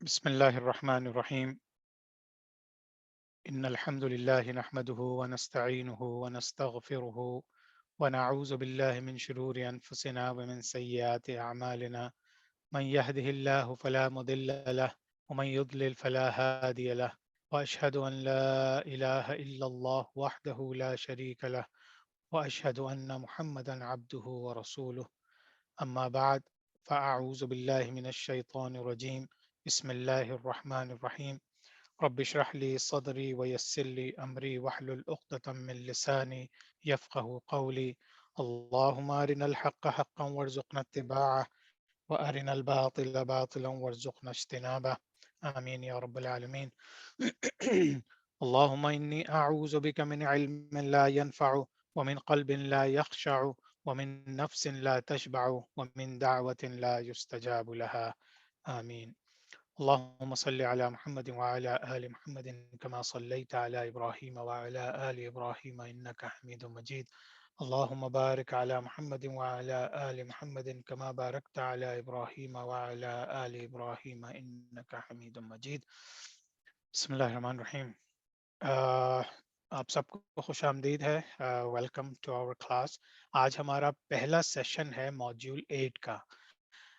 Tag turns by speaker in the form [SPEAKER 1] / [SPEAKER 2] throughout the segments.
[SPEAKER 1] بسم الله الرحمن الرحيم. إن الحمد لله نحمده ونستعينه ونستغفره ونعوذ بالله من شرور أنفسنا ومن سيئات أعمالنا. من يهده الله فلا مضل له ومن يضلل فلا هادي له. وأشهد أن لا إله إلا الله وحده لا شريك له، وأشهد أن محمدا عبده ورسوله. أما بعد، فأعوذ بالله من الشيطان الرجيم. بسم الله الرحمن الرحيم. رب اشرح لي صدري ويسر لي أمري واحلل عقدة من لساني يفقه قولي. اللهم أرنا الحق حقا وارزقنا اتباعه، وأرنا الباطل باطلا وارزقنا اجتنابه. آمين يا رب العالمين. اللهم إني أعوذ بك من علم لا ينفع، ومن قلب لا يخشع، ومن نفس لا تشبع، ومن دعوة لا يستجاب لها. آمين. اللهم صل على محمد وعلى آل محمد كما صليت على إبراهيم وعلى آل إبراهيم إنك حميد مجيد. اللهم بارك على محمد وعلى آل محمد كما باركت على إبراهيم وعلى آل إبراهيم إنك حميد مجيد. بسم الله الرحمن الرحيم. آہ، آپ سب کو خوش آمدید ہے. Welcome to our class. آج ہمارا پہلا سیشن ہے ماڈیول 8 کا.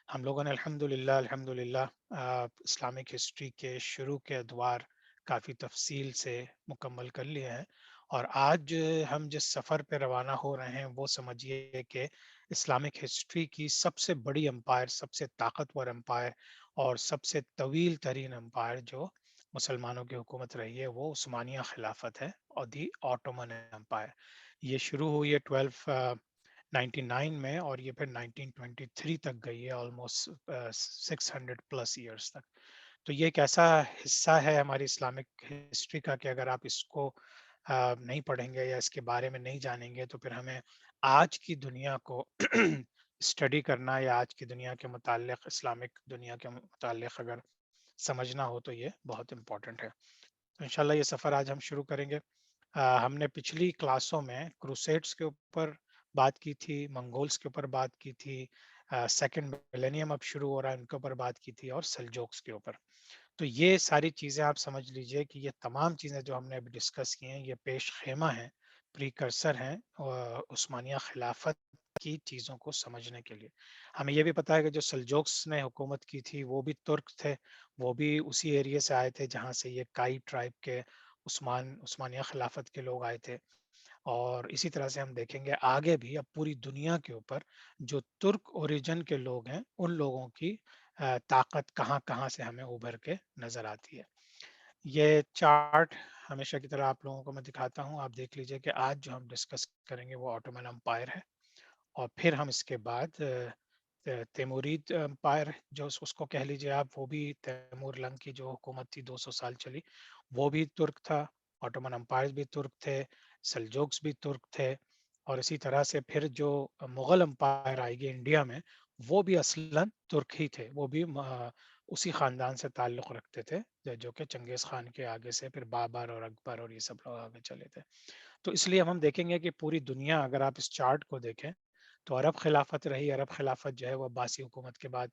[SPEAKER 1] ہم لوگوں نے الحمدللہ اسلامک ہسٹری کے شروع کے ادوار کافی تفصیل سے مکمل کر لیے ہیں، اور آج ہم جس سفر پہ روانہ ہو رہے ہیں وہ سمجھیے کہ اسلامک ہسٹری کی سب سے بڑی امپائر، سب سے طاقتور امپائر اور سب سے طویل ترین امپائر جو مسلمانوں کی حکومت رہی ہے وہ عثمانیہ خلافت ہے، اور دی آٹومن امپائر. یہ شروع ہوئی ہے 1299 میں، اور یہ پھر 1923 تک گئی ہے، آلموسٹ 600 پلس ایئرس تک. تو یہ ایک ایسا حصہ ہے ہماری اسلامک ہسٹری کا کہ اگر آپ اس کو نہیں پڑھیں گے یا اس کے بارے میں نہیں جانیں گے تو پھر ہمیں آج کی دنیا کو اسٹڈی کرنا یا آج کی دنیا کے متعلق، اسلامک دنیا کے متعلق اگر سمجھنا ہو تو یہ بہت امپورٹنٹ ہے. تو انشاءاللہ یہ سفر آج ہم شروع کریں گے. ہم نے پچھلی کلاسوں میں کروسیڈز کے اوپر بات کی تھی، منگولز کے اوپر بات کی تھی، سیکنڈ ملینیم اب شروع ہو رہا ہے ان کے اوپر بات کی تھی، اور سلجوکس کے اوپر. تو یہ ساری چیزیں آپ سمجھ لیجئے کہ یہ تمام چیزیں جو ہم نے ابھی ڈسکس کی ہیں یہ پیش خیمہ ہیں، پریکرسر ہیں عثمانیہ خلافت کی چیزوں کو سمجھنے کے لیے. ہمیں یہ بھی پتا ہے کہ جو سلجوکس نے حکومت کی تھی وہ بھی ترک تھے، وہ بھی اسی ایریے سے آئے تھے جہاں سے یہ کائی ٹرائب کے عثمانیہ خلافت کے لوگ آئے تھے. اور اسی طرح سے ہم دیکھیں گے آگے بھی اب پوری دنیا کے اوپر جو ترک اوریجن کے لوگ ہیں ان لوگوں کی طاقت کہاں کہاں سے ہمیں ابھر کے نظر آتی ہے. یہ چارٹ ہمیشہ کی طرح آپ لوگوں کو میں دکھاتا ہوں، آپ دیکھ لیجئے کہ آج جو ہم ڈسکس کریں گے وہ آٹومن امپائر ہے، اور پھر ہم اس کے بعد تیمورید امپائر جو اس کو کہہ لیجئے آپ، وہ بھی تیمور لنگ کی جو حکومت تھی 200 سال چلی، وہ بھی ترک تھا. آٹومن امپائر بھی ترک تھے، سلجوکس بھی ترک تھے. اور اسی طرح سے پھر جو مغل امپائر آئے گی انڈیا میں وہ بھی اصلاً ترک ہی تھے، وہ بھی اسی خاندان سے تعلق رکھتے تھے جو کہ چنگیز خان کے آگے سے پھر بابر اور اکبر اور یہ سب لوگ آگے چلے تھے. تو اس لیے اب ہم دیکھیں گے کہ پوری دنیا اگر آپ اس چارٹ کو دیکھیں تو عرب خلافت رہی. عرب خلافت جو ہے وہ عباسی حکومت کے بعد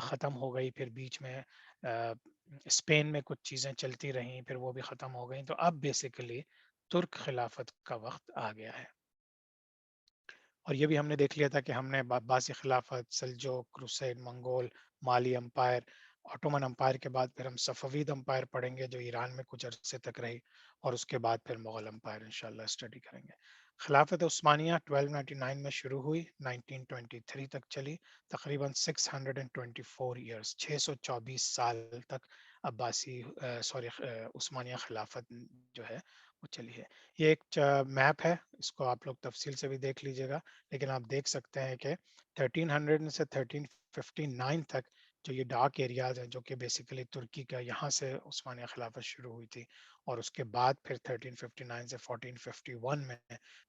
[SPEAKER 1] ختم ہو گئی، پھر بیچ میں اسپین میں کچھ چیزیں چلتی رہیں، پھر وہ بھی ختم ہو گئیں. تو اب بیسیکلی ترک خلافت کا وقت آ گیا ہے. اور یہ بھی ہم نے دیکھ لیا تھا کہ ہم نے عباسی خلافت، سلجوق، کروسیڈ، منگول، مالی امپائر، آٹومن امپائر کے بعد پھر ہم صفوید امپائر پڑھیں گے جو ایران میں کچھ عرصے تک رہی، اور اس کے بعد پھر مغل امپائر انشاءاللہ اسٹڈی کریں گے. خلافت عثمانیہ 1299 میں شروع ہوئی، 1923 تک چلی، تقریباً 624 ایئرس، 624 سال تک عباسی عثمانیہ خلافت جو ہے وہ چلی ہے. یہ ایک میپ ہے، اس کو آپ لوگ تفصیل سے بھی دیکھ لیجئے گا، لیکن آپ دیکھ سکتے ہیں کہ 1300 سے 1359 تک جو یہ ڈارک ایریاز ہیں جو کہ بیسیکلی ترکی کا، یہاں سے عثمانیہ خلافت شروع ہوئی تھی، اور اس کے بعد پھر 1359 سے 1451 میں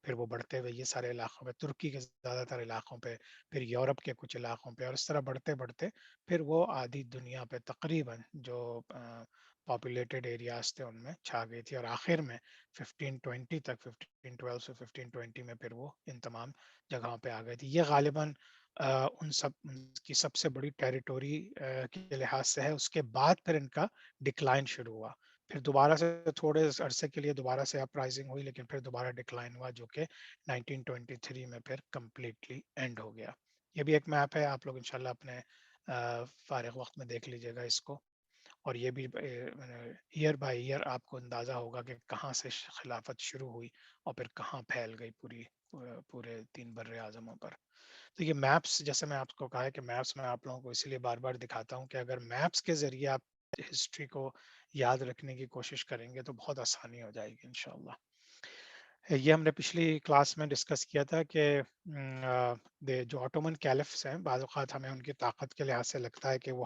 [SPEAKER 1] پھر وہ بڑھتے ہوئے یہ سارے علاقوں پہ، ترکی کے زیادہ تر علاقوں پہ، پھر یورپ کے کچھ علاقوں پہ، اور اس طرح بڑھتے بڑھتے پھر وہ آدھی دنیا پہ تقریباً جو پاپولیٹڈ ایریاز تھے ان میں چھا گئی تھی، اور آخر میں 1520 تک، 1512 سے 1520 میں پھر وہ ان تمام جگہوں پہ آ گئی تھی. یہ غالباً ان کی سب سے بڑی ٹیریٹوری کے لحاظ سے ہے. اس کے بعد پھر ان کا ڈکلائن شروع ہوا، پھر دوبارہ سے تھوڑے عرصے کے لیے دوبارہ سے اپ رائزنگ ہوئی، لیکن پھر دوبارہ ڈکلائن ہوا جو کہ 1923 میں پھر کمپلیٹلی اینڈ ہو گیا. یہ بھی ایک میپ ہے، آپ لوگ انشاءاللہ اپنے فارغ وقت میں دیکھ لیجیے گا اس کو، اور یہ بھی ایئر بائی ایئر آپ کو اندازہ ہوگا کہ کہاں سے خلافت شروع ہوئی اور پھر کہاں پھیل گئی پورے 3 بر اعظموں پر. تو یہ میپس، جیسے میں آپ کو کہا ہے کہ میپس میں آپ لوگوں کو اسی لیے بار بار دکھاتا ہوں کہ اگر میپس کے ذریعے آپ ہسٹری کو یاد رکھنے کی کوشش کریں گے تو بہت آسانی ہو جائے گی انشاءاللہ. یہ ہم نے پچھلی کلاس میں ڈسکس کیا تھا کہ جو آٹومن کیلفس ہیں، بعض اوقات ہمیں ان کی طاقت کے لحاظ سے لگتا ہے کہ وہ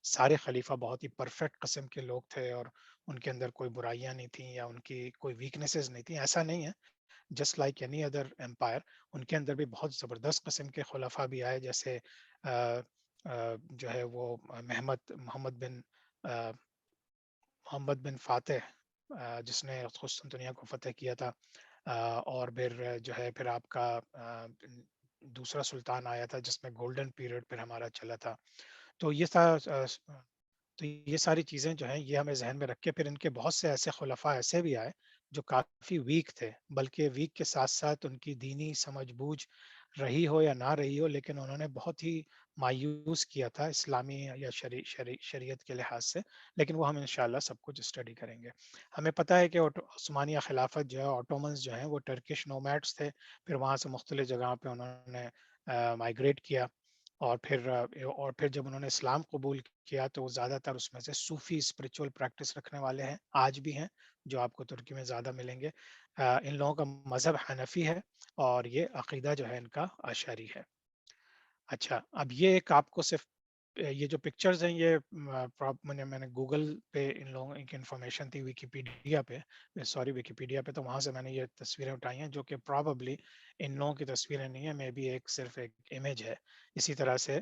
[SPEAKER 1] سارے خلیفہ بہت ہی پرفیکٹ قسم کے لوگ تھے اور ان کے اندر کوئی برائیاں نہیں تھیں یا ان کی کوئی ویکنیسز نہیں تھیں. ایسا نہیں ہے. Just like any other empire, ان کے اندر بھی بہت زبردست قسم کے خلفاء بھی آئے، جیسے جو ہے وہ محمد بن فاتح، جس نے قسطنطنیہ کو فتح کیا تھا. اور پھر جو ہے پھر آپ کا دوسرا سلطان آیا تھا جس میں گولڈن پیریڈ پھر ہمارا چلا تھا. تو یہ ساری چیزیں جو ہیں یہ ہمیں ذہن میں رکھ کے پھر ان کے بہت سے ایسے خلفاء ایسے بھی آئے جو کافی ویک تھے، بلکہ ویک کے ساتھ ساتھ ان کی دینی سمجھ بوجھ رہی ہو یا نہ رہی ہو، لیکن انہوں نے بہت ہی مایوس کیا تھا اسلامی یا شریعت کے لحاظ سے. لیکن وہ ہم انشاءاللہ سب کچھ اسٹڈی کریں گے. ہمیں پتہ ہے کہ عثمانیہ خلافت جو ہے، آٹومنز جو ہیں وہ ٹرکش نومیڈس تھے، پھر وہاں سے مختلف جگہوں پہ انہوں نے مائگریٹ کیا، اور پھر جب انہوں نے اسلام قبول کیا تو وہ زیادہ تر اس میں سے صوفی اسپرچول پریکٹس رکھنے والے ہیں، آج بھی ہیں، جو آپ کو ترکی میں زیادہ ملیں گے. ان لوگوں کا مذہب حنفی ہے اور یہ عقیدہ جو ہے ان کا اشعری ہے. اچھا، اب یہ ایک آپ کو صرف یہ جو پکچرز ہیں یہ میں نے گوگل پہ ان لوگوں کی انفارمیشن تھی، ویکیپیڈیا پہ، سوری ویکیپیڈیا پہ، تو وہاں سے میں نے یہ تصویریں اٹھائی ہیں جو کہ پراببلی ان لوگوں کی تصویریں نہیں ہیں، میں بھی صرف ایک امیج ہے. اسی طرح سے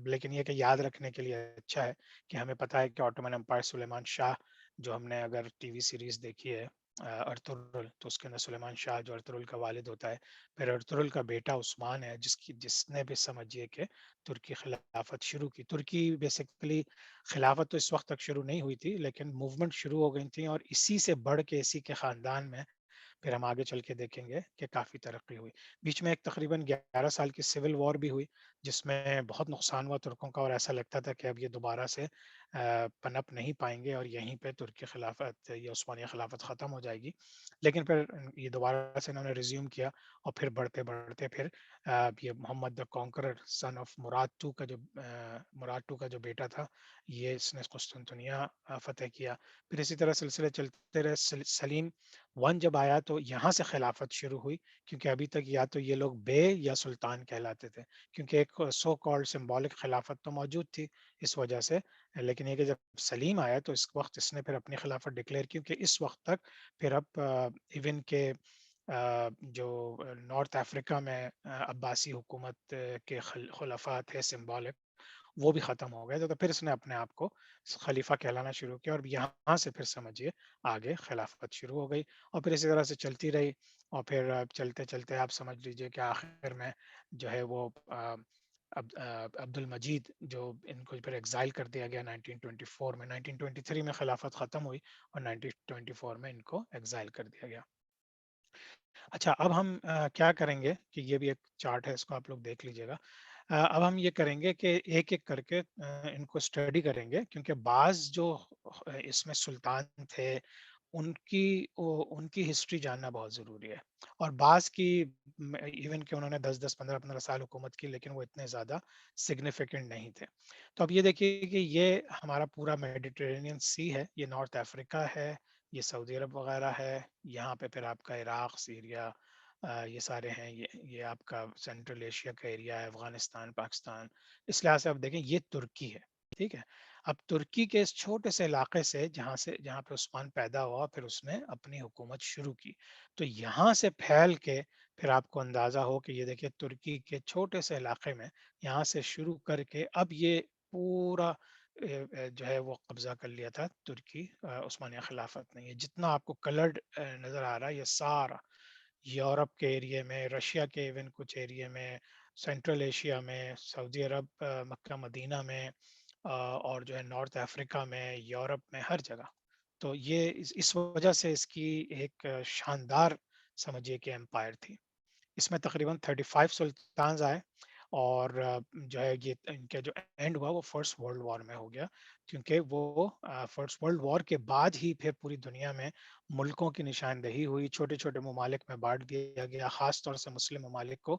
[SPEAKER 1] لیکن یہ کہ یاد رکھنے کے لیے اچھا ہے کہ ہمیں پتہ ہے کہ آٹومن امپائر سلیمان شاہ، جو ہم نے اگر ٹی وی سیریز دیکھی ہے ارطغرل، تو اس کے اندر سلیمان شاہ جو ارطغرل کا والد ہوتا ہے، پھر ارطغرل کا بیٹا عثمان ہے جس نے بھی سمجھیے کہ ترکی خلافت شروع کی. ترکی بیسیکلی خلافت تو اس وقت تک شروع نہیں ہوئی تھی، لیکن موومنٹ شروع ہو گئی تھی، اور اسی سے بڑھ کے اسی کے خاندان میں پھر ہم آگے چل کے دیکھیں گے کہ کافی ترقی ہوئی. بیچ میں ایک تقریباً 11 سال کی سول وار بھی ہوئی جس میں بہت نقصان ہوا ترکوں کا، اور ایسا لگتا تھا کہ اب یہ دوبارہ سے پنپ نہیں پائیں گے اور یہیں پہ ترکی خلافت یا عثمانیہ خلافت ختم ہو جائے گی. لیکن پھر یہ دوبارہ سے انہوں نے ریزیوم کیا، اور پھر بڑھتے بڑھتے پھر یہ محمد دا conqueror sun of Murad to کا جو بیٹا تھا، یہ اس نے قسطنطنیہ فتح کیا. پھر اسی طرح سلسلے چلتے رہے. سلیم ون جب آیا تو یہاں سے خلافت شروع ہوئی، کیونکہ ابھی تک یا تو یہ لوگ بے یا سلطان کہلاتے تھے، کیونکہ ایک سو کالڈ سمبولک خلافت تو موجود تھی اس وجہ سے. لیکن یہ کہ جب سلیم آیا تو اس وقت اس نے پھر اپنی خلافت ڈکلیئر، کیونکہ اس وقت تک پھر اب ایون کے جو نارتھ افریقہ میں عباسی حکومت کے خلفاء تھے سمبولک، وہ بھی ختم ہو گئے. تو پھر اس نے اپنے آپ کو خلیفہ کہلانا شروع کیا، اور یہاں سے پھر سمجھیے آگے خلافت شروع ہو گئی، اور پھر اسی طرح سے چلتی رہی. اور پھر چلتے چلتے آپ سمجھ لیجئے کہ آخر میں جو ہے وہ عبد المجید، جو ان کو پھر ایگزائل کر دیا گیا 1924 میں. 1923 میں خلافت ختم ہوئی اور 1924 میں ان کو ایگزائل کر دیا گیا. اچھا، اب ہم کیا کریں گے کہ یہ بھی ایک چارٹ ہے، اس کو آپ لوگ دیکھ لیجیے گا. اب ہم یہ کریں گے کہ ایک ایک کر کے ان کو اسٹڈی کریں گے، کیونکہ بعض جو اس میں سلطان تھے ان کی ہسٹری جاننا بہت ضروری ہے، اور بعض کی ایون کہ انہوں نے 10 10 15 15 سال حکومت کی، لیکن وہ اتنے زیادہ سگنیفیکنٹ نہیں تھے. تو اب یہ دیکھیے کہ یہ ہمارا پورا میڈیٹرینین سی ہے، یہ نارتھ افریقہ ہے، یہ سعودی عرب وغیرہ ہے، یہاں پہ پھر آپ کا عراق، سیریا، یہ سارے ہیں، یہ آپ کا سینٹرل ایشیا کا ایریا ہے، افغانستان، پاکستان. اس لحاظ سے آپ دیکھیں یہ ترکی ہے. ٹھیک ہے. اب ترکی کے اس چھوٹے سے علاقے سے جہاں پہ عثمان پیدا ہوا، پھر اس نے اپنی حکومت شروع کی. تو یہاں سے پھیل کے پھر آپ کو اندازہ ہو کہ یہ دیکھیں ترکی کے چھوٹے سے علاقے میں یہاں سے شروع کر کے اب یہ پورا جو ہے وہ قبضہ کر لیا تھا ترکی عثمانیہ خلافت نے. یہ جتنا آپ کو کلرڈ نظر آ رہا ہے یہ سارا یورپ کے ایریے میں، رشیا کے ایون کچھ ایریے میں، سینٹرل ایشیا میں، سعودی عرب، مکہ مدینہ میں، اور جو ہے نارتھ افریقہ میں، یورپ میں، ہر جگہ. تو یہ اس وجہ سے اس کی ایک شاندار سمجھیے کہ امپائر تھی. اس میں تقریباً 35 سلطانز آئے، اور جو ہے یہ ان کا جو اینڈ ہوا وہ فرسٹ ورلڈ وار میں ہو گیا، کیونکہ وہ فرسٹ ورلڈ وار کے بعد ہی پھر پوری دنیا میں ملکوں کی نشاندہی ہوئی، چھوٹے چھوٹے ممالک میں بانٹ دیا گیا، خاص طور سے مسلم ممالک کو.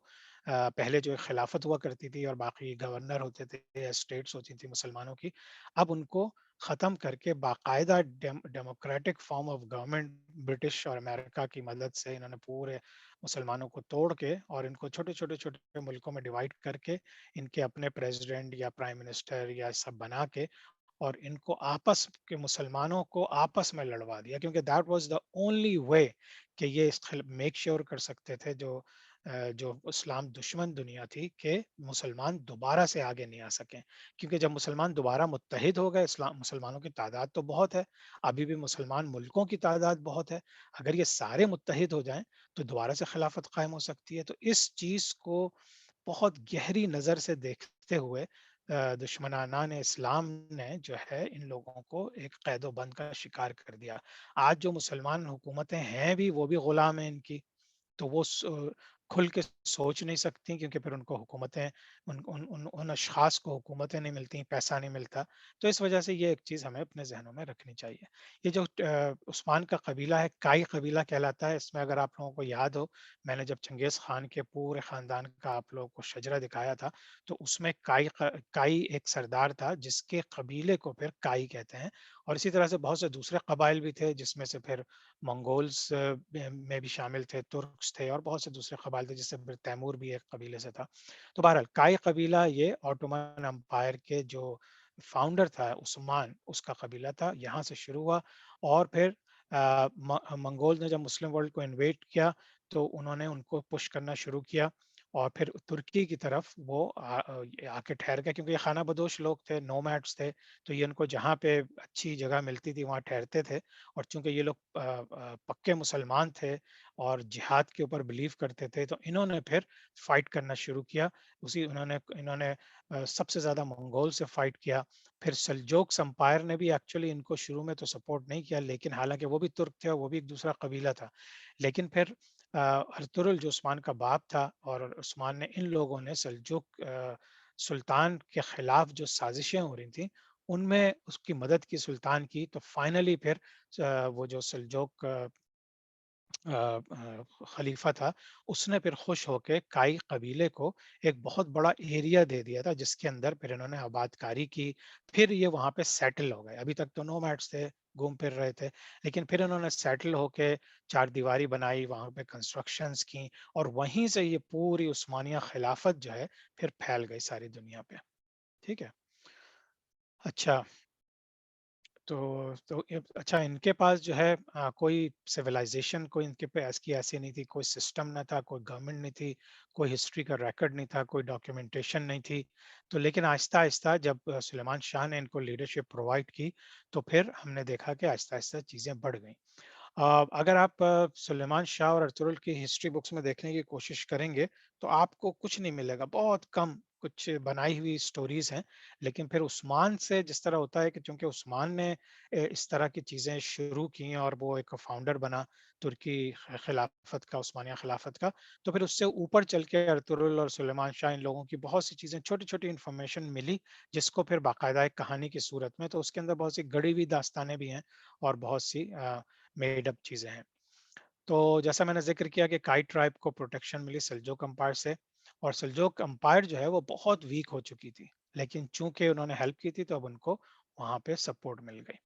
[SPEAKER 1] پہلے جو خلافت ہوا کرتی تھی اور باقی گورنر ہوتے تھے، اسٹیٹس ہوتی تھیں مسلمانوں کی، اب ان کو ختم کر کے باقاعدہ democratic form of government British اور امریکہ کی مدد سے انہوں نے پورے مسلمانوں کو توڑ کے اور ان کو چھوٹے چھوٹے چھوٹے ملکوں میں ڈیوائڈ کر کے ان کے اپنے پریزیڈنٹ یا پرائم منسٹر یا سب بنا کے، اور ان کو آپس کے مسلمانوں کو آپس میں لڑوا دیا، کیونکہ that was the only way کہ یہ میک شیور کر سکتے تھے جو اسلام دشمن دنیا تھی کہ مسلمان دوبارہ سے آگے نہیں آ سکیں. کیونکہ جب مسلمان دوبارہ متحد ہو گئے، اسلام مسلمانوں کی تعداد تو بہت ہے، ابھی بھی مسلمان ملکوں کی تعداد بہت ہے، اگر یہ سارے متحد ہو جائیں تو دوبارہ سے خلافت قائم ہو سکتی ہے. تو اس چیز کو بہت گہری نظر سے دیکھتے ہوئے دشمنان اسلام نے جو ہے ان لوگوں کو ایک قید و بند کا شکار کر دیا. آج جو مسلمان حکومتیں ہیں بھی وہ بھی غلام ہیں ان کی، تو وہ کھل کے سوچ نہیں سکتی، کیونکہ پھر ان کو حکومتیں ان اشخاص کو حکومتیں نہیں ملتی، پیسہ نہیں ملتا. تو اس وجہ سے یہ ایک چیز ہمیں اپنے ذہنوں میں رکھنی چاہیے. یہ جو عثمان کا قبیلہ ہے، کائی قبیلہ کہلاتا ہے. اس میں اگر آپ لوگوں کو یاد ہو، میں نے جب چنگیز خان کے پورے خاندان کا آپ لوگوں کو شجرہ دکھایا تھا، تو اس میں کائی ایک سردار تھا جس کے قبیلے کو پھر کائی کہتے ہیں. اور اسی طرح سے بہت سے دوسرے قبائل بھی تھے، جس میں سے پھر منگولز میں بھی شامل تھے، ترکس تھے، اور بہت سے دوسرے قبائل تھے، جس سے پھر تیمور بھی ایک قبیلے سے تھا. تو بہرحال کائی قبیلہ یہ آٹومن امپائر کے جو فاؤنڈر تھا عثمان، اس کا قبیلہ تھا، یہاں سے شروع ہوا. اور پھر منگول نے جب مسلم ورلڈ کو انویٹ کیا تو انہوں نے ان کو پش کرنا شروع کیا، اور پھر ترکی کی طرف وہ آ کے ٹھہر گئے، کیونکہ یہ خانہ بدوش لوگ تھے، نومیڈس تھے. تو یہ ان کو جہاں پہ اچھی جگہ ملتی تھی وہاں ٹھہرتے تھے. اور چونکہ یہ لوگ پکے مسلمان تھے اور جہاد کے اوپر بلیو کرتے تھے، تو انہوں نے پھر فائٹ کرنا شروع کیا. انہوں نے سب سے زیادہ منگول سے فائٹ کیا. پھر سلجوکس امپائر نے بھی ایکچولی ان کو شروع میں تو سپورٹ نہیں کیا، لیکن حالانکہ وہ بھی ترک تھے اور وہ بھی ایک دوسرا قبیلہ تھا. لیکن پھر ارطغرل جو عثمان کا باپ تھا، اور عثمان نے ان لوگوں نے سلجوک سلطان کے خلاف جو سازشیں ہو رہی تھیں ان میں اس کی مدد کی سلطان کی. تو فائنلی پھر وہ جو سلجوک خلیفہ تھا، اس نے پھر خوش ہو کے کائی قبیلے کو ایک بہت بڑا ایریا دے دیا تھا، جس کے اندر پھر انہوں نے آباد کاری کی. پھر یہ وہاں پہ سیٹل ہو گئے. ابھی تک تو نومیڈس تھے، گھوم پھر رہے تھے، لیکن پھر انہوں نے سیٹل ہو کے چار دیواری بنائی، وہاں پہ کنسٹرکشنز کی، اور وہیں سے یہ پوری عثمانیہ خلافت جو ہے پھر پھیل گئی ساری دنیا پہ. ٹھیک ہے. اچھا، اچھا، ان کے پاس جو ہے کوئی سویلائزیشن، کوئی ان کے پہ ایسی نہیں تھی، کوئی سسٹم نہ تھا، کوئی گورنمنٹ نہیں تھی، کوئی ہسٹری کا ریکارڈ نہیں تھا، کوئی ڈاکیومنٹیشن نہیں تھی. تو لیکن آہستہ آہستہ جب سلیمان شاہ نے ان کو لیڈرشپ پرووائڈ کی تو پھر ہم نے دیکھا کہ آہستہ آہستہ چیزیں بڑھ گئیں. اگر آپ سلیمان شاہ اور ارطغرل کی ہسٹری بکس میں دیکھنے کی کوشش کریں گے تو آپ کو کچھ نہیں ملے گا، بہت کم کچھ بنائی ہوئی سٹوریز ہیں. لیکن پھر عثمان سے جس طرح ہوتا ہے کہ چونکہ عثمان نے اس طرح کی چیزیں شروع کی اور وہ ایک فاؤنڈر بنا ترکی خلافت کا، عثمانیہ خلافت کا، تو پھر اس سے اوپر چل کے ارطغرل اور سلیمان شاہ ان لوگوں کی بہت سی چیزیں، چھوٹی چھوٹی انفارمیشن ملی، جس کو پھر باقاعدہ ایک کہانی کی صورت میں، تو اس کے اندر بہت سی گڑی ہوئی داستانیں بھی ہیں اور بہت سی میڈ اپ چیزیں ہیں. تو جیسا میں نے ذکر کیا کہ کائی ٹرائب کو پروٹیکشن ملی سلجوک امپائر سے، اور سلجوک امپائر جو ہے وہ بہت ویک ہو چکی تھی، لیکن چونکہ انہوں نے ہیلپ کی تھی تو اب ان کو وہاں پہ سپورٹ مل گئی.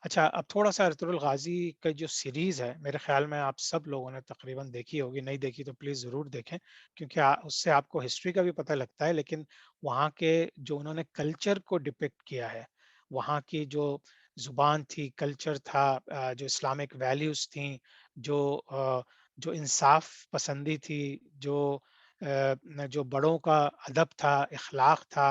[SPEAKER 1] اچھا، اب تھوڑا سا ارطغرل غازی کا جو سیریز ہے، میرے خیال میں آپ سب لوگوں نے تقریباً دیکھی ہوگی، نہیں دیکھی تو پلیز ضرور دیکھیں، کیونکہ اس سے آپ کو ہسٹری کا بھی پتہ لگتا ہے، لیکن وہاں کے جو انہوں نے کلچر کو ڈپکٹ کیا ہے، وہاں کی جو زبان تھی، کلچر تھا، جو اسلامک ویلیوز تھیں، جو جو انصاف پسندی تھی، جو جو بڑوں کا ادب تھا، اخلاق تھا،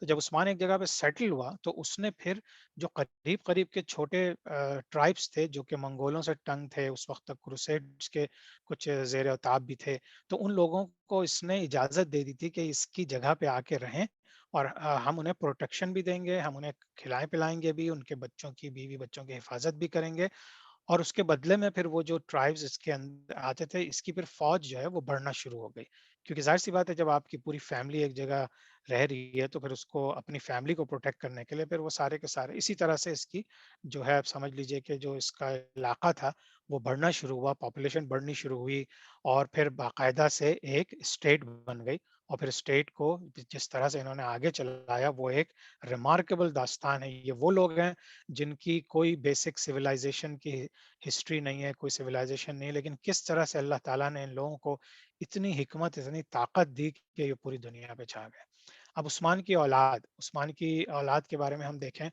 [SPEAKER 1] تو جب عثمان ایک جگہ پہ سیٹل ہوا تو اس نے پھر جو قریب قریب کے چھوٹے ٹرائبس تھے جو کہ منگولوں سے تنگ تھے اس وقت تک، کروسیڈز کے کچھ زیر اتاب بھی تھے، تو ان لوگوں کو اس نے اجازت دے دی تھی کہ اس کی جگہ پہ آ کے رہیں، اور ہم انہیں پروٹیکشن بھی دیں گے، ہم انہیں کھلائیں پلائیں گے بھی، ان کے بچوں کی، بیوی بچوں کی حفاظت بھی کریں گے، اور اس کے بدلے میں پھر وہ جو ٹرائبز اس کے اندر آتے تھے، اس کی پھر فوج جو ہے وہ بڑھنا شروع ہو گئی، کیونکہ ظاہر سی بات ہے جب آپ کی پوری فیملی ایک جگہ رہ رہی ہے تو پھر اس کو اپنی فیملی کو پروٹیکٹ کرنے کے لیے پھر وہ سارے کے سارے اسی طرح سے اس کی جو ہے، آپ سمجھ لیجئے کہ جو اس کا علاقہ تھا وہ بڑھنا شروع ہوا، پاپولیشن بڑھنی شروع ہوئی، اور پھر باقاعدہ سے ایک اسٹیٹ بن گئی، اور پھر اسٹیٹ کو جس طرح سے انہوں نے آگے چلایا وہ ایک ریمارکیبل داستان ہے۔ یہ وہ لوگ ہیں جن کی کوئی بیسک سویلائزیشن کی ہسٹری نہیں ہے، کوئی سویلائزیشن نہیں ہے، لیکن کس طرح سے اللہ تعالیٰ نے ان لوگوں کو اتنی حکمت، اتنی طاقت دی کہ یہ پوری دنیا پہ چھا گئے۔ اب عثمان کی اولاد کے بارے میں ہم دیکھیں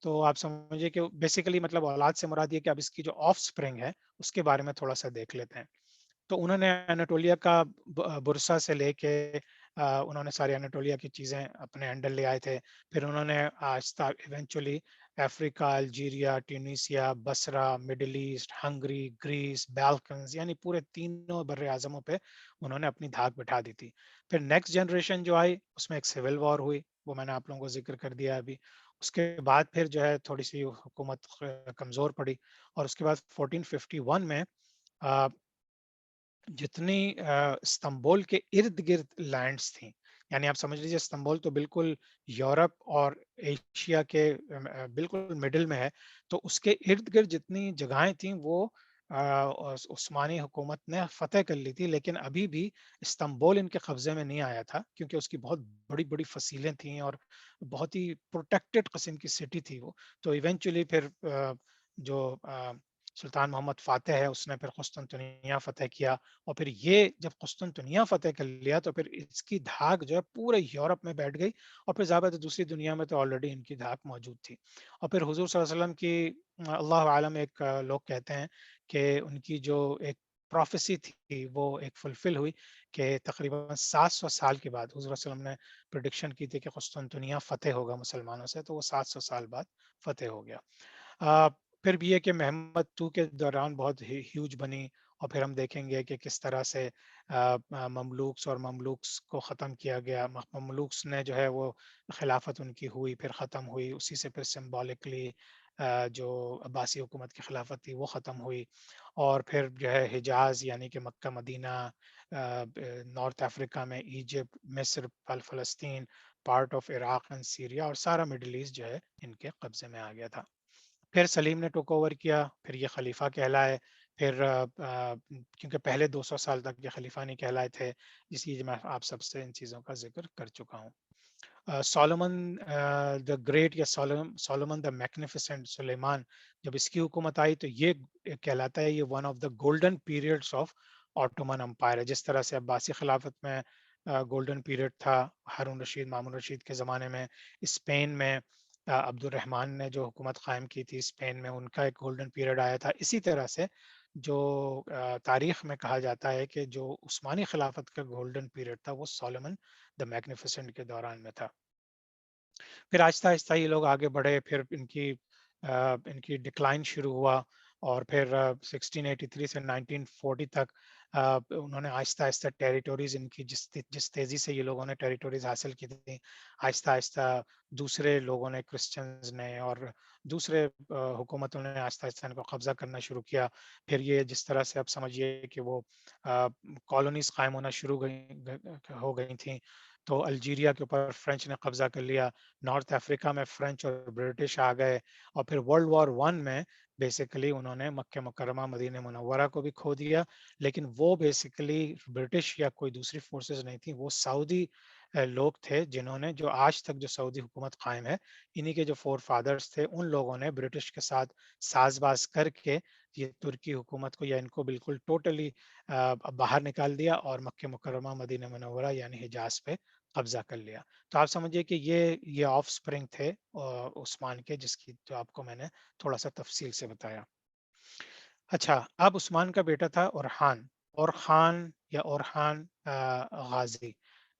[SPEAKER 1] تو آپ سمجھے کہ بیسیکلی مطلب اولاد سے مراد یہ کہ اب اس کی جو آف سپرنگ ہے اس کے بارے میں تھوڑا سا دیکھ لیتے ہیں۔ تو انہوں نے اناٹولیا کا برسا سے لے کے انہوں نے ساری اناٹولیا کی چیزیں اپنے انڈر لے آئے تھے، پھر انہوں نے آہستہ eventually Africa, Algeria, Tunisia, Basra, Middle East, Hungary, Greece, Balkans, یعنی پورے تینوں بر اعظموں پہ انہوں نے اپنی دھاک بٹھا دی تھی۔ پھر نیکسٹ جنریشن جو آئی اس میں ایک سول وار ہوئی، وہ میں نے آپ لوگوں کو ذکر کر دیا ابھی۔ اس کے بعد پھر جو ہے تھوڑی سی حکومت کمزور پڑی، اور اس کے بعد 1451 میں جتنی استنبول کے ارد گرد لینڈز تھیں، یعنی آپ سمجھ لیجیے استنبول تو بالکل یورپ اور ایشیا کے بالکل مڈل میں ہے، تو اس کے ارد گرد جتنی جگہیں تھیں وہ عثمانی حکومت نے فتح کر لی تھی، لیکن ابھی بھی استنبول ان کے قبضے میں نہیں آیا تھا، کیونکہ اس کی بہت بڑی بڑی فصیلیں تھیں اور بہت ہی پروٹیکٹڈ قسم کی سٹی تھی وہ۔ تو ایونچولی پھر جو سلطان محمد فاتح ہے اس نے پھر قسطنطنیہ فتح کیا، اور پھر یہ جب قسطنطنیہ فتح کر لیا تو پھر اس کی دھاک جو ہے پورے یورپ میں بیٹھ گئی، اور پھر ظاہر ہے دوسری دنیا میں تو آلریڈی ان کی دھاک موجود تھی۔ اور پھر حضور صلی اللہ علیہ وسلم کی اللہ عالم ایک لوگ کہتے ہیں کہ ان کی جو ایک پروفیسی تھی وہ ایک فلفل ہوئی، کہ تقریباً 700 سال کے بعد حضور صلی اللہ علیہ وسلم نے پریڈکشن کی تھی کہ قسطنطنیہ فتح ہوگا مسلمانوں سے، تو وہ 700 سال بعد فتح ہو گیا۔ پھر بھی یہ کہ محمد تو کے دوران بہت ہیوج بنی، اور پھر ہم دیکھیں گے کہ کس طرح سے مملوکس اور مملوکس کو ختم کیا گیا، مملوکس نے جو ہے وہ خلافت ان کی ہوئی، پھر ختم ہوئی، اسی سے پھر سمبولکلی جو عباسی حکومت کی خلافت تھی وہ ختم ہوئی، اور پھر جو ہے حجاز یعنی کہ مکہ مدینہ، نارتھ افریقہ میں ایجپٹ، مصر، فلسطین، part of Iraq and Syria, اور سارا مڈل ایسٹ جو ہے ان کے قبضے میں آ گیا تھا۔ پھر سلیم نے ٹوک اوور کیا، پھر یہ خلیفہ کہلائے، پھر کیونکہ پہلے 200 سال تک یہ خلیفہ نہیں کہلائے تھے، اس لیے میں آپ سب سے ان چیزوں کا ذکر کر چکا ہوں۔ سولومن دا گریٹ یا سولومن دا میگنیفیسنٹ، سلیمان، جب اس کی حکومت آئی تو یہ کہلاتا ہے یہ one of the golden periods of Ottoman empire ہے، جس طرح سے عباسی خلافت میں گولڈن پیریڈ تھا ہارون رشید، مامون رشید کے زمانے میں، اسپین میں عبد الرحمن نے جو حکومت قائم کی تھی اسپین میں، ان کا ایک گولڈن پیریڈ آیا تھا، اسی طرح سے جو تاریخ میں کہا جاتا ہے کہ جو عثمانی خلافت کا گولڈن پیریڈ تھا وہ سولومن دا میگنیفیسنٹ کے دوران میں تھا۔ پھر آہستہ آہستہ یہ لوگ آگے بڑھے، پھر ان کی ڈکلائن شروع ہوا، اور پھر 1683 سے 1940 تک انہوں نے آہستہ آہستہ ٹیریٹوریز ان کی جس تیزی سے یہ لوگوں نے ٹیریٹوریز حاصل کی تھی، آہستہ آہستہ دوسرے لوگوں نے، کرسچنز نے اور دوسرے حکومتوں نے آہستہ آہستہ ان کو قبضہ کرنا شروع کیا۔ پھر یہ جس طرح سے اب سمجھیے کہ وہ کالونیز قائم ہونا شروع ہو گئی تھیں، تو الجیریا کے اوپر فرینچ نے قبضہ کر لیا، نارتھ افریقہ میں فرینچ اور برٹش آ گئے، اور پھر ورلڈ وار ون میں بیسیکلی انہوں نے مکہ مکرمہ، مدینہ منورہ کو بھی کھو دیا، لیکن وہ بیسیکلی برٹش یا کوئی دوسری فورسز نہیں تھیں، وہ سعودی لوگ تھے جنہوں نے، جو آج تک جو سعودی حکومت قائم ہے، انہی کے جو فور فادرز تھے ان لوگوں نے برٹش کے ساتھ ساز باز کر کے یہ ترکی حکومت کو یا ان کو بالکل ٹوٹلی باہر نکال دیا، اور مکہ مکرمہ، مدینہ منورہ یعنی حجاز پہ قبضہ کر لیا۔ تو آپ سمجھیے کہ یہ آف سپرنگ تھے عثمان کے، جس کی جو آپ کو میں نے تھوڑا سا تفصیل سے بتایا۔ اچھا، اب عثمان کا بیٹا تھا اورحان، اور خان یا اورحان غازی۔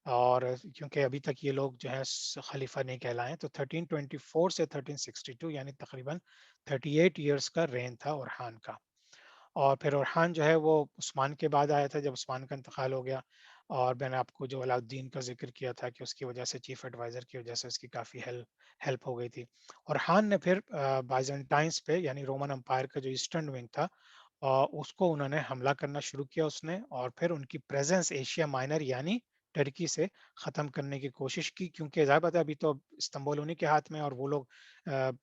[SPEAKER 1] اور کیونکہ ابھی تک یہ لوگ جو ہے خلیفہ نہیں کہلائے، تو 1324 سے 1362 یعنی تقریباً 38 ایئرس کا رین تھا اورحان کا۔ اور پھر اورحان جو ہے وہ عثمان کے بعد آیا تھا، جب عثمان کا انتقال ہو گیا۔ اور میں نے آپ کو جو علاؤالدین کا ذکر کیا تھا کہ اس کی وجہ سے چیف ایڈوائزر کی وجہ سے اس کی کافی ہیلپ ہو گئی تھی۔ اورحان نے پھر بائزنٹائنس پہ یعنی رومن امپائر کا جو ایسٹرن ونگ تھا اس کو انہوں نے حملہ کرنا شروع کیا اس نے، اور پھر ان کی پریزنس ایشیا مائنر یعنی ٹرکی سے ختم کرنے کی کوشش کی، کیونکہ ظاہر بات ہے ابھی تو استنبول انہی کے ہاتھ میں، اور وہ لوگ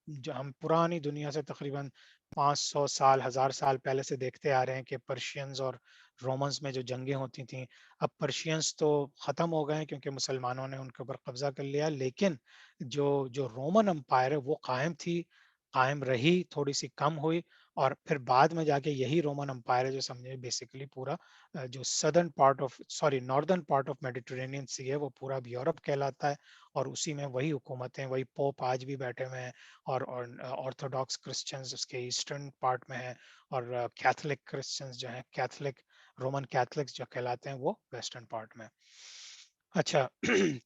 [SPEAKER 1] جو ہم پرانی دنیا سے تقریباً 500 سال 1000 سال پہلے سے دیکھتے آ رہے ہیں کہ پرشینز اور رومنز میں جو جنگیں ہوتی تھیں، اب پرشینز تو ختم ہو گئے ہیں کیونکہ مسلمانوں نے ان کے اوپر قبضہ کر لیا، لیکن جو رومن امپائر ہے وہ قائم تھی، قائم رہی، تھوڑی سی کم ہوئی، اور پھر بعد میں جا کے یہی رومن امپائر ہے جو سمجھے بیسیکلی پورا جو southern part of northern part of Mediterranean sea ہے وہ پورا اب یورپ کہلاتا ہے، اور اسی میں وہی حکومتیں، وہی پوپ آج بھی بیٹھے ہوئے ہیں، اور آرتھوڈاکس کرسچنز اس کے ایسٹرن پارٹ میں ہیں، اور کیتھولک کرسچنز جو ہیں، کیتھولک رومن کیتھولکس جو کہلاتے ہیں وہ ویسٹرن پارٹ میں۔ اچھا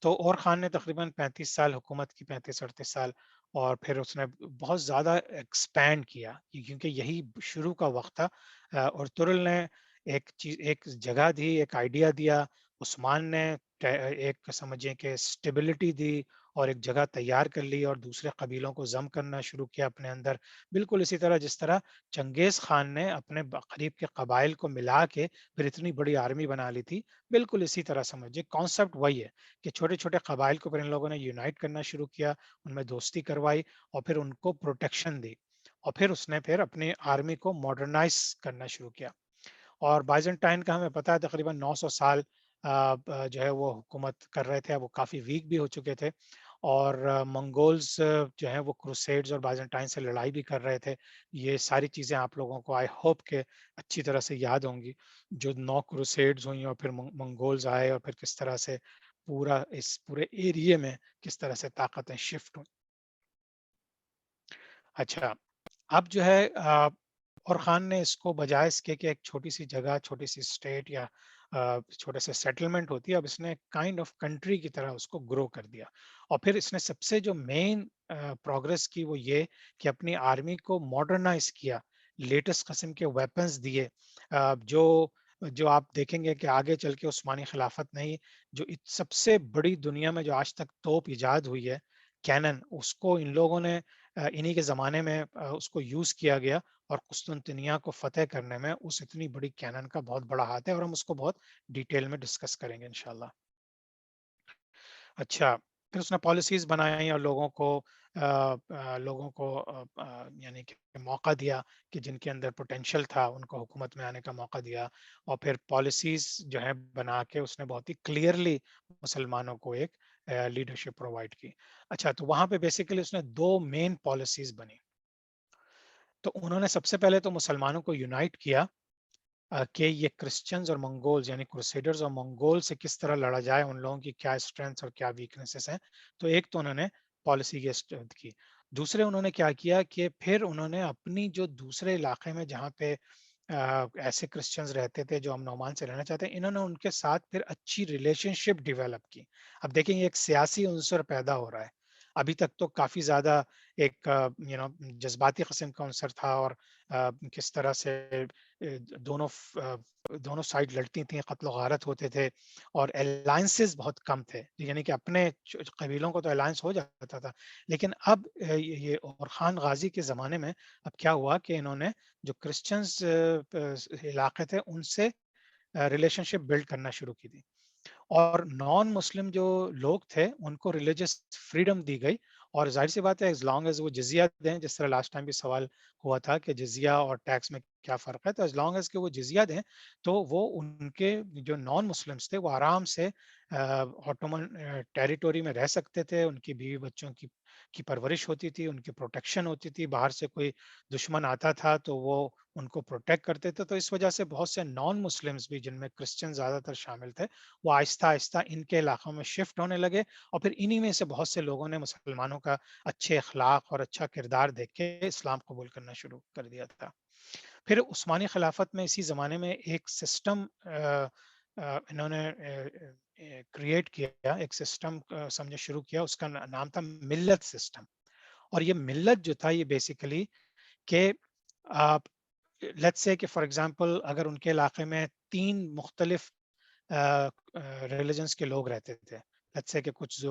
[SPEAKER 1] تو اور خان نے تقریباً 35 سال حکومت کی، 35 38 سال، اور پھر اس نے بہت زیادہ ایکسپینڈ کیا کیونکہ یہی شروع کا وقت تھا۔ اور ترل نے ایک جگہ دی، ایک آئیڈیا دیا، عثمان نے ایک سمجھیں کہ اسٹیبلٹی دی اور ایک جگہ تیار کر لی اور دوسرے قبیلوں کو ضم کرنا شروع کیا اپنے اندر، بالکل اسی طرح جس طرح چنگیز خان نے اپنے قریب کے قبائل کو ملا کے پھر اتنی بڑی آرمی بنا لی تھی، بالکل اسی طرح سمجھے کانسیپٹ وہی ہے کہ چھوٹے چھوٹے قبائل کو پھر ان لوگوں نے یونائٹ کرنا شروع کیا، ان میں دوستی کروائی اور پھر ان کو پروٹیکشن دی، اور پھر اس نے پھر اپنی آرمی کو ماڈرنائز کرنا شروع کیا۔ اور بائزنٹائن کا ہمیں پتا ہے تقریباً 900 سال جو ہے وہ حکومت کر رہے تھے، وہ کافی ویک بھی ہو چکے تھے، اور منگولز جو ہیں وہ کروسیڈز اور بائزنٹائن سے لڑائی بھی کر رہے تھے۔ یہ ساری چیزیں آپ لوگوں کو آئی ہوپ کہ اچھی طرح سے یاد ہوں گی، جو 9 کروسیڈز ہوئیں اور پھر منگولز آئے اور پھر کس طرح سے اس پورے ایریے میں کس طرح سے طاقتیں شفٹ ہوئیں۔ اچھا، اب جو ہے اور خان نے اس کو بجائے اس کے کہ ایک چھوٹی سی جگہ، چھوٹی سی اسٹیٹ یا چھوٹے سے سیٹلمنٹ ہوتی ہے، اب اس نے کائنڈ آف کنٹری کی طرح اس کو گرو کر دیا، اور پھر اس نے سب سے جو مین پروگرس کی وہ یہ کہ اپنی آرمی کو ماڈرنائز کیا، لیٹسٹ قسم کے ویپنز دیے، جو جو آپ دیکھیں گے کہ آگے چل کے عثمانی خلافت نہیں، جو سب سے بڑی دنیا میں جو آج تک توپ ایجاد ہوئی ہے، کینن، اس کو ان لوگوں نے انہی کے زمانے میں اس کو یوز کیا گیا، اور قسطنطنیہ کو فتح کرنے میں اس اتنی بڑی کینن کا بہت بڑا ہاتھ ہے، اور ہم اس کو بہت ڈیٹیل میں ڈسکس کریں گے انشاءاللہ۔ اچھا، پھر اس نے پالیسیز بنائی اور لوگوں کو یعنی کہ موقع دیا کہ جن کے اندر پوٹینشیل تھا ان کو حکومت میں آنے کا موقع دیا، اور پھر پالیسیز جو ہے بنا کے اس نے بہت ہی کلیئرلی مسلمانوں کو ایک لیڈرشپ پرووائڈ کی۔ اچھا، تو وہاں پہ بیسیکلی اس نے 2 مین پالیسیز بنی۔ تو انہوں نے سب سے پہلے تو مسلمانوں کو یونائٹ کیا کہ یہ کرسچنز اور منگولز یعنی کروسیڈرز اور منگول سے کس طرح لڑا جائے، ان لوگوں کی کیا اسٹرینتھس اور کیا ویکنیسز ہیں۔ تو ایک تو انہوں نے پالیسی کی اسٹرینتھ کی، دوسرے انہوں نے کیا کیا کہ پھر انہوں نے اپنی جو دوسرے علاقے میں جہاں پہ ایسے کرسچنز رہتے تھے جو ہم نعمان سے رہنا چاہتے ہیں، انہوں نے ان کے ساتھ پھر اچھی ریلیشن شپ ڈیولپ کی۔ اب دیکھیں یہ ایک سیاسی عنصر پیدا ہو رہا ہے، ابھی تک تو کافی زیادہ ایک جذباتی قسم کا عنصر تھا، اور کس طرح سے دونوں دونوں سائڈ لڑتی تھیں، قتل و غارت ہوتے تھے، اور الائنسز بہت کم تھے، یعنی کہ اپنے قبیلوں کو تو الائنس ہو جاتا تھا، لیکن اب یہ اور خان غازی کے زمانے میں اب کیا ہوا کہ انہوں نے جو کرسچنز علاقے تھے ان سے ریلیشن شپ بلڈ کرنا شروع کی تھی، اور نان مسلم جو لوگ تھے ان کو ریلیجس فریڈم دی گئی، اور ظاہر سی بات ہے ایز لانگ ایز وہ جزیہ دیں، جس طرح لاسٹ ٹائم بھی سوال ہوا تھا کہ جزیہ اور ٹیکس میں کیا فرق ہے، تو ایز لانگ ایز کہ وہ جزیہ دیں تو وہ ان کے جو نان مسلمس تھے وہ آرام سے آٹومن ٹیریٹوری میں رہ سکتے تھے، ان کی بیوی بچوں کی پرورش ہوتی تھی، ان کی پروٹیکشن ہوتی تھی، باہر سے کوئی دشمن آتا تھا تو وہ ان کو پروٹیکٹ کرتے تھے، تو اس وجہ سے بہت سے نان مسلمس بھی جن میں کرسچن زیادہ تر شامل تھے وہ آہستہ آہستہ ان کے علاقوں میں شفٹ ہونے لگے، اور پھر انہی میں سے بہت سے لوگوں نے مسلمانوں کا اچھے اخلاق اور اچھا کردار دیکھ کے اسلام قبول کرنا شروع کر دیا تھا۔ پھر عثمانی خلافت میں اسی زمانے میں ایک سسٹم انہوں نے کریٹ کیا، ایک سسٹم سمجھے شروع کیا، اس کا نام تھا ملت سسٹم. اور یہ ملت جو تھا یہ بیسیکلی کہ آپ لیٹس سے کہ فار ایگزامپل اگر ان کے علاقے میں 3 مختلف ریلیجنس کے لوگ رہتے تھے. لیٹس سے کہ کچھ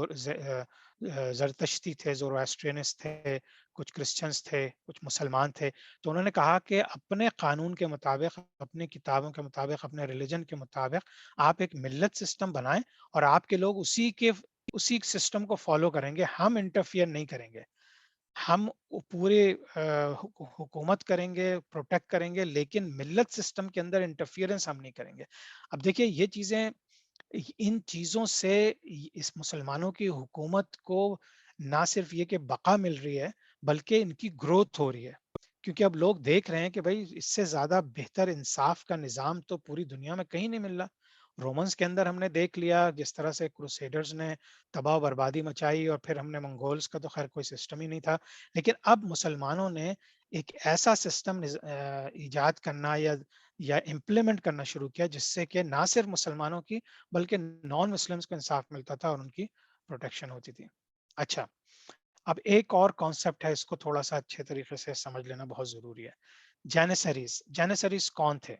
[SPEAKER 1] زرتشتی تھے، زورواسٹرینس تھے، کچھ کرسچنس تھے، کچھ مسلمان تھے. تو انہوں نے کہا کہ اپنے قانون کے مطابق، اپنی کتابوں کے مطابق، اپنے ریلیجن کے مطابق آپ ایک ملت سسٹم بنائیں اور آپ کے لوگ اسی سسٹم کو فالو کریں گے. ہم انٹرفیئر نہیں کریں گے، ہم پورے حکومت کریں گے، پروٹیکٹ کریں گے، لیکن ملت سسٹم کے اندر انٹرفیئرنس ہم نہیں کریں گے. اب دیکھیے یہ چیزیں، ان چیزوں سے اس مسلمانوں کی حکومت کو نہ صرف یہ کہ بقا مل رہی ہے بلکہ ان کی گروتھ ہو رہی ہے. کیونکہ اب لوگ دیکھ رہے ہیں کہ بھائی اس سے زیادہ بہتر انصاف کا نظام تو پوری دنیا میں کہیں نہیں مل رہا. رومنس کے اندر ہم نے دیکھ لیا جس طرح سے کروسیڈرز نے تباہ و بربادی مچائی، اور پھر ہم نے منگولز کا تو خیر کوئی سسٹم ہی نہیں تھا. لیکن اب مسلمانوں نے ایک ایسا سسٹم ایجاد کرنا یا امپلیمنٹ کرنا شروع کیا جس سے کہ نہ صرف مسلمانوں کی بلکہ نان مسلمس کو انصاف ملتا تھا اور ان کی پروٹیکشن ہوتی تھی. اچھا، اب ایک اور کانسیپٹ ہے، اس کو تھوڑا سا اچھے طریقے سے سمجھ لینا بہت ضروری ہے. جینیسریز کون تھے؟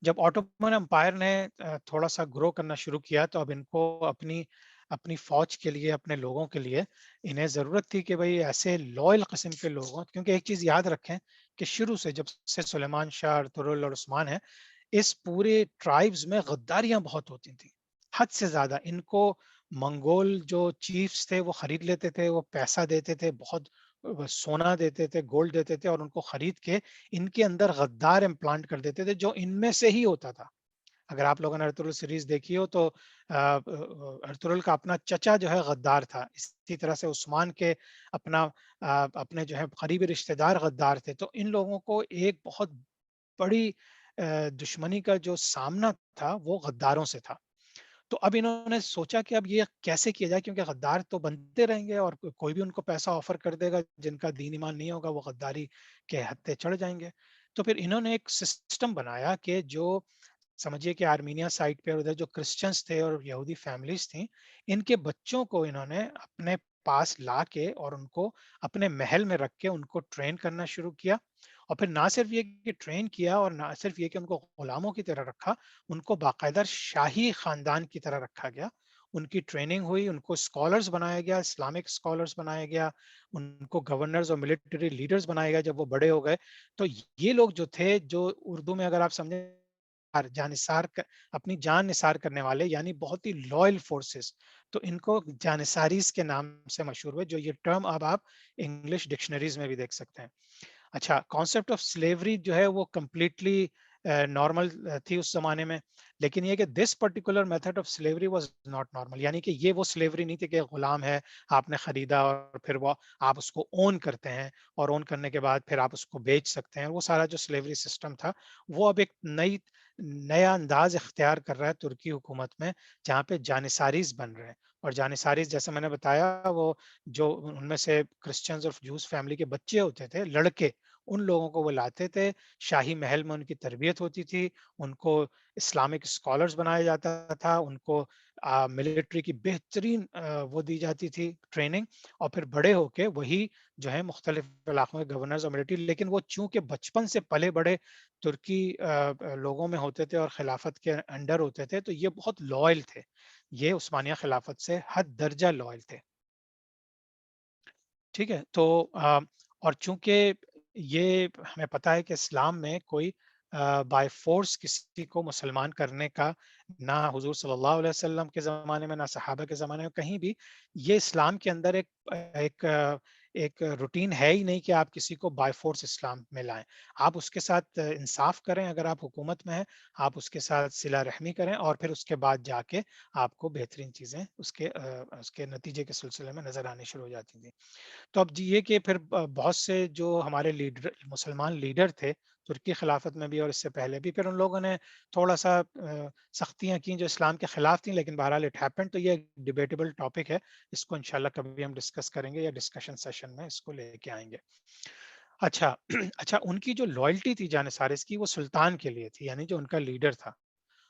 [SPEAKER 1] جب آٹومن امپائر نے تھوڑا سا گرو کرنا شروع کیا تو اب ان کو اپنی فوج کے لیے، اپنے لوگوں کے لیے انہیں ضرورت تھی کہ بھئی ایسے لوئل قسم کے لوگ ہوں. کیونکہ ایک چیز یاد رکھیں کہ شروع سے جب سے سلیمان شاہ، ارطغرل اور عثمان ہیں، اس پورے ٹرائبز میں غداریاں بہت ہوتی تھیں، حد سے زیادہ. ان کو منگول جو چیفز تھے وہ خرید لیتے تھے، وہ پیسہ دیتے تھے، بہت سونا دیتے تھے، گولڈ دیتے تھے، اور ان کو خرید کے ان کے اندر غدار امپلانٹ کر دیتے تھے جو ان میں سے ہی ہوتا تھا. اگر آپ لوگوں نے ارطغرل سیریز دیکھی ہو تو ارطغرل کا اپنا چچا جو ہے غدار تھا، اسی طرح سے عثمان کے اپنے جو ہے قریبی رشتہ دار غدار تھے. تو ان لوگوں کو ایک بہت بڑی دشمنی کا جو سامنا تھا وہ غداروں سے تھا. تو اب انہوں نے سوچا کہ اب یہ کیسے کیا جائے، کیونکہ غدار تو بنتے رہیں گے اور کوئی بھی ان کو پیسہ آفر کر دے گا، جن کا دین ایمان نہیں ہوگا وہ غداری کے ہتھے چڑھ جائیں گے. تو پھر انہوں نے ایک سسٹم بنایا کہ جو سمجھیے کہ آرمینیا سائٹ پہ ادھر جو کرسچنس تھے اور یہودی فیملیز تھیں، ان کے بچوں کو انہوں نے اپنے پاس لا کے اور ان کو اپنے محل میں رکھ کے ان کو ٹرین کرنا شروع کیا. اور پھر نہ صرف یہ کہ ٹرین کیا اور نہ صرف یہ کہ ان کو غلاموں کی طرح رکھا، ان کو باقاعدہ شاہی خاندان کی طرح رکھا گیا. ان کی ٹریننگ ہوئی، ان کو اسکالرز بنایا گیا، اسلامک اسکالرز بنایا گیا، ان کو گورنرز اور ملٹری لیڈرز بنایا گیا جب وہ بڑے ہو گئے. تو یہ لوگ جو تھے، جو اردو میں اگر آپ سمجھیں جانثار، اپنی جان نثار کرنے والے، یعنی بہت ہی لوئل فورسز، تو ان کو جانثاریز کے نام سے مشہور ہوئے، جو یہ ٹرم اب آپ انگلش ڈکشنریز میں بھی دیکھ سکتے ہیں. اچھا، کانسیپٹ آف سلیوری جو ہے وہ کمپلیٹلی نارمل تھی اس زمانے میں، لیکن یہ کہ this particular method of slavery was not normal. یعنی کہ یہ وہ سلیوری نہیں تھی کہ غلام ہے، آپ نے خریدا اور پھر وہ آپ اس کو اون کرتے ہیں، اور اون کرنے کے بعد پھر آپ اس کو بیچ سکتے ہیں. وہ سارا جو سلیوری سسٹم تھا وہ اب ایک نیا انداز اختیار کر رہا ہے ترکی حکومت میں، جہاں پہ جانثاریز بن رہے ہیں. اور جانثاریز جیسے میں نے بتایا، وہ جو ان میں سے کرسچنز اور جوز فیملی کے بچے ہوتے تھے، لڑکے، ان لوگوں کو وہ لاتے تھے، شاہی محل میں ان کی تربیت ہوتی تھی، ان کو اسلامک اسکالرز بنایا جاتا تھا، ان کو ملٹری کی بہترین وہ دی جاتی تھی ٹریننگ، اور پھر بڑے ہو کے وہی جو ہے مختلف علاقوں میں گورنرز اور ملٹری. لیکن وہ چونکہ بچپن سے پلے بڑے ترکی لوگوں میں ہوتے تھے اور خلافت کے انڈر ہوتے تھے، تو یہ بہت لوئل تھے، یہ عثمانیہ خلافت سے حد درجہ لوئل تھے. ٹھیک ہے. تو اور چونکہ یہ ہمیں پتا ہے کہ اسلام میں کوئی بائی فورس کسی کو مسلمان کرنے کا، نہ حضور صلی اللہ علیہ وسلم کے زمانے میں، نہ صحابہ کے زمانے میں کہیں بھی، یہ اسلام کے اندر ایک ایک روٹین ہے ہی نہیں کہ آپ کسی کو بائی فورس اسلام میں لائیں. آپ اس کے ساتھ انصاف کریں، اگر آپ حکومت میں ہیں آپ اس کے ساتھ صلہ رحمی کریں، اور پھر اس کے بعد جا کے آپ کو بہترین چیزیں اس کے نتیجے کے سلسلے میں نظر آنے شروع ہو جاتی تھیں. تو اب جی یہ کہ پھر بہت سے جو ہمارے لیڈر، مسلمان لیڈر تھے ترکی خلافت میں بھی اور اس سے پہلے بھی، پھر ان لوگوں نے تھوڑا سا سختیاں کی جو اسلام کے خلاف تھیں، لیکن بہرحال اٹ ہیپن. تو یہ ڈیبیٹیبل ٹاپک ہے، اس کو انشاءاللہ کبھی ہم ڈسکس کریں گے یا ڈسکشن سیشن میں اس کو لے کے آئیں گے. اچھا اچھا، ان کی جو لائلٹی تھی جانثارس کی، وہ سلطان کے لیے تھی، یعنی جو ان کا لیڈر تھا.